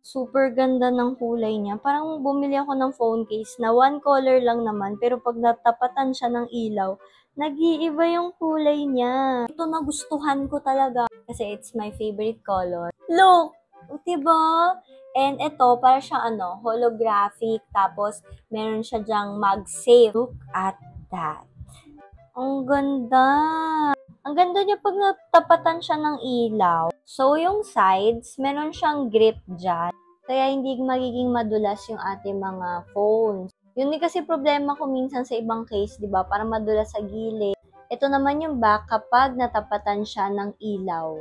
Super ganda ng kulay niya. Parang bumili ako ng phone case na one color lang naman, pero pag natapatan siya ng ilaw, nag-iiba yung kulay niya. Ito nagustuhan ko talaga kasi it's my favorite color. Look! Diba? And ito, para siyang holographic. Tapos, meron siya dyang MagSafe. Look at that. Ang ganda! Ang ganda niya pag natapatan siya ng ilaw. So, yung sides, meron siyang grip dyan. Kaya hindi magiging madulas yung ating mga phones. Yun din kasi problema ko minsan sa ibang case, di ba? Para madulas sa gilid. Ito naman yung back kapag natapatan siya ng ilaw.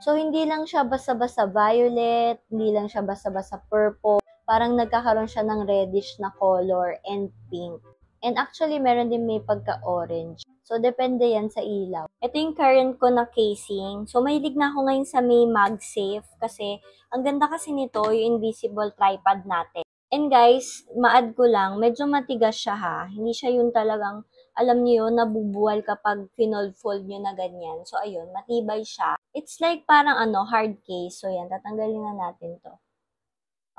So, hindi lang siya basta-basta violet, hindi lang siya basta-basta purple. Parang nagkakaroon siya ng reddish na color and pink. And actually, meron din may pagka-orange. So, depende yan sa ilaw. Ito yung current ko na casing. So, mahilig na ako ngayon sa may MagSafe kasi ang ganda kasi nito, yung invisible tripod natin. And guys, ma-add ko lang, medyo matigas siya ha. Hindi siya yung talagang, alam niyo yun, nabubuwal kapag finold-fold nyo na ganyan. So, ayun, matibay siya. It's like parang hard case. So, yan, tatanggalin na natin to.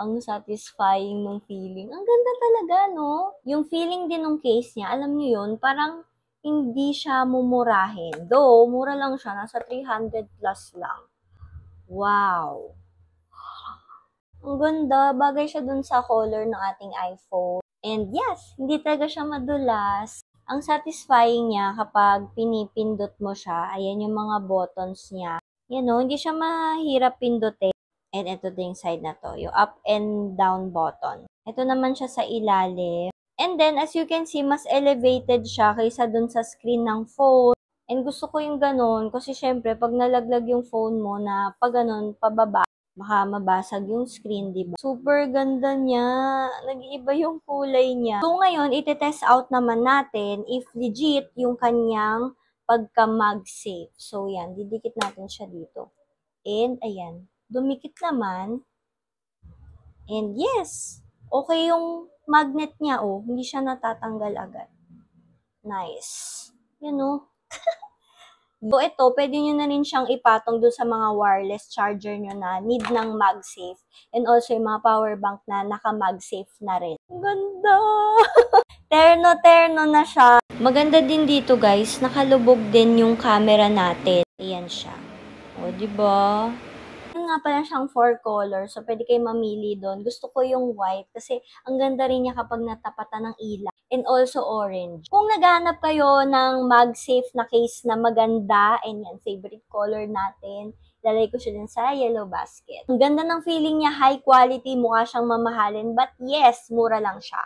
Ang satisfying nung feeling. Ang ganda talaga, no? Yung feeling din ng case niya, alam niyo yun, parang hindi siya mumurahin. Though, mura lang siya. Nasa 300 plus lang. Wow! Ang ganda. Bagay siya dun sa color ng ating iPhone. And yes, hindi talaga siya madulas. Ang satisfying niya kapag pinipindot mo siya, ayan yung mga buttons niya. Yan o, hindi siya mahirap pindutin. And ito din yung side na to, yung up and down button. Ito naman siya sa ilalim. And then, as you can see, mas elevated siya kaysa dun sa screen ng phone. And gusto ko yung ganun, kasi syempre, pag nalaglag yung phone mo na pag ganun, pababa, baka mabasag yung screen, diba? Super ganda niya. Nag-iiba yung kulay niya. So, ngayon, iti-test out naman natin if legit yung kanyang pagka-MagSafe. So, yan. Didikit natin siya dito. And, ayan. Dumikit naman. And, yes. Okay yung magnet niya, oh. Hindi siya natatanggal agad. Nice. Yan, oh. So, ito, pwede nyo na rin siyang ipatong doon sa mga wireless charger nyo na need ng MagSafe. And also, yung mga power bank na naka-MagSafe na rin. Ang ganda! Terno-terno na siya. Maganda din dito, guys. Nakalubog din yung camera natin. Ayan siya. O, diba? Nga pala siyang 4 colors, so pwede kayo mamili doon. Gusto ko yung white kasi ang ganda rin niya kapag natapatan ng ilaw. And also orange. Kung naghahanap kayo ng MagSafe na case na maganda, and yan, favorite color natin, lalagay ko siya din sa yellow basket. Ang ganda ng feeling niya, high quality, mukha siyang mamahalin, but yes, mura lang siya.